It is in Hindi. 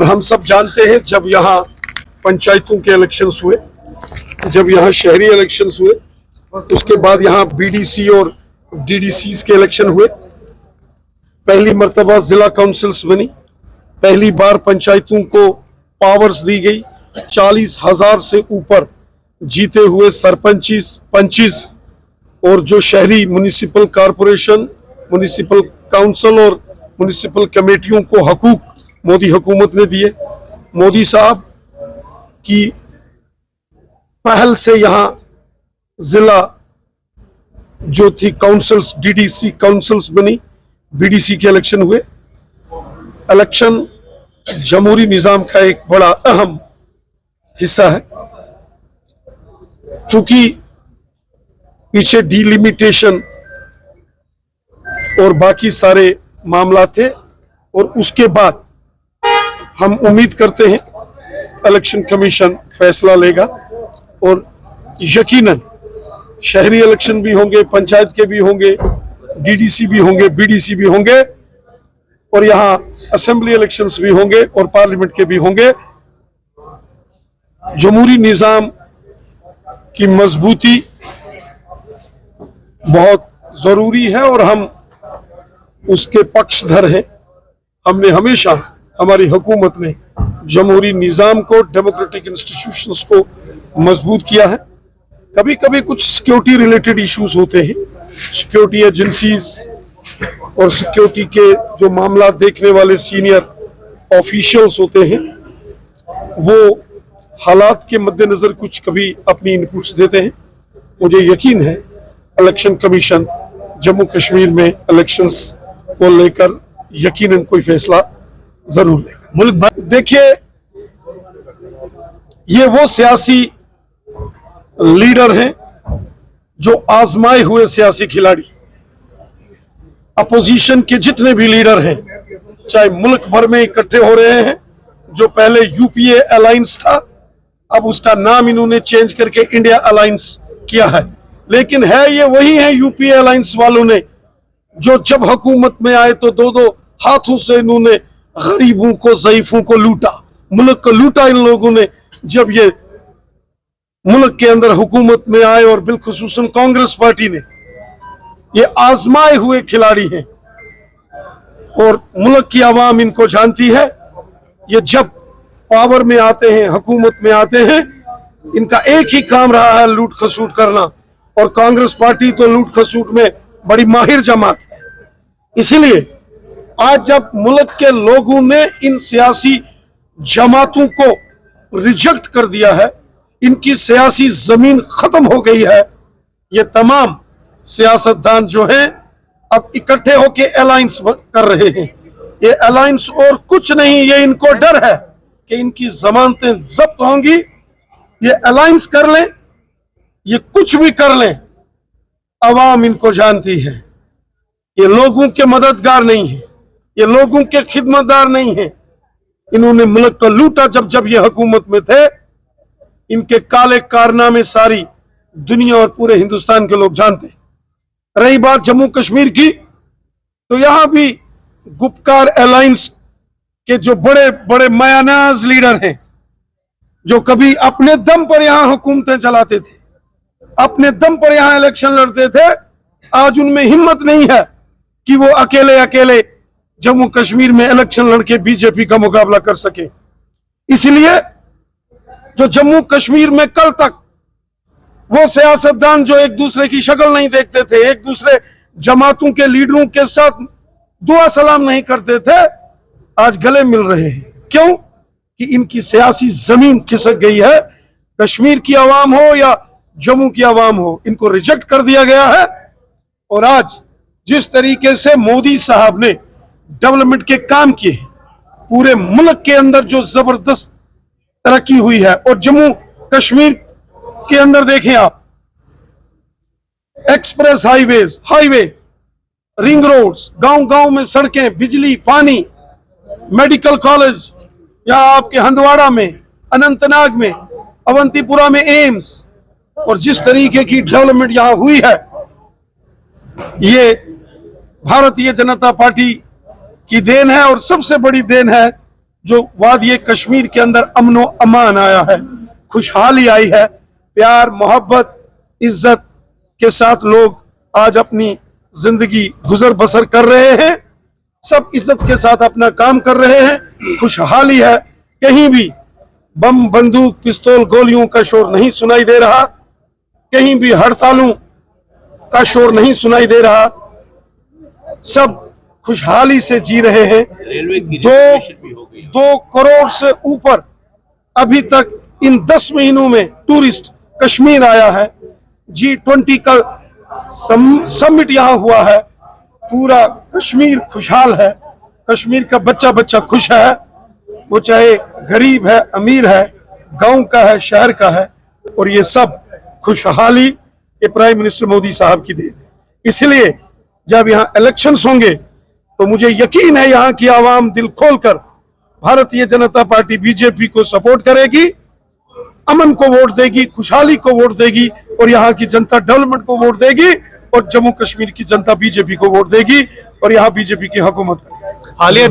हम सब जानते हैं जब यहाँ पंचायतों के इलेक्शंस हुए, जब यहाँ शहरी इलेक्शंस हुए, उसके बाद यहाँ बीडीसी और डीडीसीज के इलेक्शन हुए, पहली मर्तबा जिला काउंसिल्स बनी, पहली बार पंचायतों को पावर्स दी गई, 40,000 से ऊपर जीते हुए सरपंचिस पंचिस और जो शहरी म्युनिसिपल कॉरपोरेशन, म्युनिसिपल काउंसिल और म्युनिसिपल कमेटियों को हकूक मोदी हुकूमत ने दिए। मोदी साहब की पहल से यहाँ जिला जो थी काउंसिल्स, डीडीसी काउंसिल्स बनी, बीडीसी के इलेक्शन हुए। इलेक्शन जमहूरी निजाम का एक बड़ा अहम हिस्सा है, चूंकि पीछे डिलिमिटेशन और बाकी सारे मामला थे, और उसके बाद हम उम्मीद करते हैं इलेक्शन कमीशन फैसला लेगा और यकीनन शहरी इलेक्शन भी होंगे, पंचायत के भी होंगे, डीडीसी भी होंगे, बीडीसी भी होंगे, और यहाँ असेंबली इलेक्शंस भी होंगे और पार्लियामेंट के भी होंगे। जमहूरी निजाम की मजबूती बहुत जरूरी है और हम उसके पक्षधर हैं। हमने हमेशा, हमारी हुकूमत ने जमहूरी निजाम को, डेमोक्रेटिक इंस्टीट्यूशंस को मजबूत किया है। कभी कभी कुछ सिक्योरिटी रिलेटेड इश्यूज होते हैं, सिक्योरिटी एजेंसीज और सिक्योरिटी के जो मामला देखने वाले सीनियर ऑफिशियल्स होते हैं, वो हालात के मद्देनजर कुछ कभी अपनी इनपुट्स देते हैं। मुझे यकीन है इलेक्शन कमीशन जम्मू कश्मीर में इलेक्शंस को लेकर यकीनन कोई फैसला जरूर लेगा। मुल्क भर देखिए, ये वो सियासी लीडर हैं जो आजमाए हुए सियासी खिलाड़ी। अपोजिशन के जितने भी लीडर हैं, चाहे मुल्क भर में इकट्ठे हो रहे हैं, जो पहले यूपीए अलायंस था, अब उसका नाम इन्होंने चेंज करके इंडिया अलायंस किया है, लेकिन है ये वही है यूपीए अलायंस वालों ने जो जब हुकूमत में आए तो दो हाथों से इन्होंने गरीबों को, ज़ईफों को लूटा, मुल्क को लूटा इन लोगों ने। जब ये मुल्क के अंदर हुकूमत में आए और बिलखुसूसन कांग्रेस पार्टी ने, ये आजमाए हुए खिलाड़ी हैं और मुल्क की आवाम इनको जानती है। ये जब पावर में आते हैं, हुकूमत में आते हैं, इनका एक ही काम रहा है लूट खसूट करना, और कांग्रेस पार्टी तो लूट खसूट में बड़ी माहिर जमात है। इसलिए आज जब मुल्क के लोगों ने इन सियासी जमातों को रिजेक्ट कर दिया है, इनकी सियासी जमीन खत्म हो गई है, ये तमाम सियासतदान जो हैं अब इकट्ठे होके अलायंस कर रहे हैं। ये अलायंस और कुछ नहीं, ये इनको डर है कि इनकी जमानतें जब्त होंगी। ये अलायंस कर लें, ये कुछ भी कर लें, अवाम इनको जानती है। ये लोगों के मददगार नहीं है, ये लोगों के खिदमतदार नहीं है। इन्होंने मुल्क को लूटा जब ये हुकूमत में थे। इनके काले कारनामे सारी दुनिया और पूरे हिंदुस्तान के लोग जानते हैं। रही बात जम्मू कश्मीर की, तो यहां भी गुपकार अलायंस के जो बड़े बड़े मायानाज लीडर हैं, जो कभी अपने दम पर यहां हुकूमतें चलाते थे, अपने दम पर यहां इलेक्शन लड़ते थे, आज उनमें हिम्मत नहीं है कि वो अकेले अकेले जम्मू कश्मीर में इलेक्शन लड़के बीजेपी का मुकाबला कर सके। इसलिए जो जम्मू कश्मीर में कल तक वो सियासतदान जो एक दूसरे की शक्ल नहीं देखते थे, एक दूसरे जमातों के लीडरों के साथ दुआ सलाम नहीं करते थे, आज गले मिल रहे हैं। क्यों? कि इनकी सियासी जमीन खिसक गई है। कश्मीर की आवाम हो या जम्मू की आवाम हो, इनको रिजेक्ट कर दिया गया है। और आज जिस तरीके से मोदी साहब ने डेवलपमेंट के काम किए, पूरे मुल्क के अंदर जो जबरदस्त तरक्की हुई है, और जम्मू कश्मीर के अंदर देखें आप, एक्सप्रेस हाईवे, रिंग रोड्स, गांव-गांव में सड़कें, बिजली, पानी, मेडिकल कॉलेज, या आपके हंदवाड़ा में, अनंतनाग में, अवंतीपुरा में एम्स, और जिस तरीके की डेवलपमेंट यहां हुई है, ये भारतीय जनता पार्टी की देन है। और सबसे बड़ी देन है जो वादी कश्मीर के अंदर अमन व अमान आया है, खुशहाली आई है, प्यार मोहब्बत इज्जत के साथ लोग आज अपनी जिंदगी गुजर बसर कर रहे हैं, सब इज्जत के साथ अपना काम कर रहे हैं, खुशहाली है। कहीं भी बम बंदूक पिस्तौल गोलियों का शोर नहीं सुनाई दे रहा, कहीं भी हड़तालों का शोर नहीं सुनाई दे रहा, सब खुशहाली से जी रहे हैं। रेलवे की 2 करोड़ से ऊपर अभी तक इन 10 महीनों में टूरिस्ट कश्मीर आया है। G20 का समिट यहाँ हुआ है, पूरा कश्मीर खुशहाल है, कश्मीर का बच्चा बच्चा खुश है, वो चाहे गरीब है अमीर है, गांव का है शहर का है, और ये सब खुशहाली ये प्राइम मिनिस्टर मोदी साहब की देन है। इसलिए जब यहाँ इलेक्शंस होंगे तो मुझे यकीन है यहाँ की आवाम दिल खोलकर भारतीय जनता पार्टी बीजेपी को सपोर्ट करेगी, अमन को वोट देगी, खुशहाली को वोट देगी, और यहाँ की जनता डेवलपमेंट को वोट देगी, और जम्मू कश्मीर की जनता बीजेपी को वोट देगी, और यहाँ बीजेपी की हुकूमत करेगी।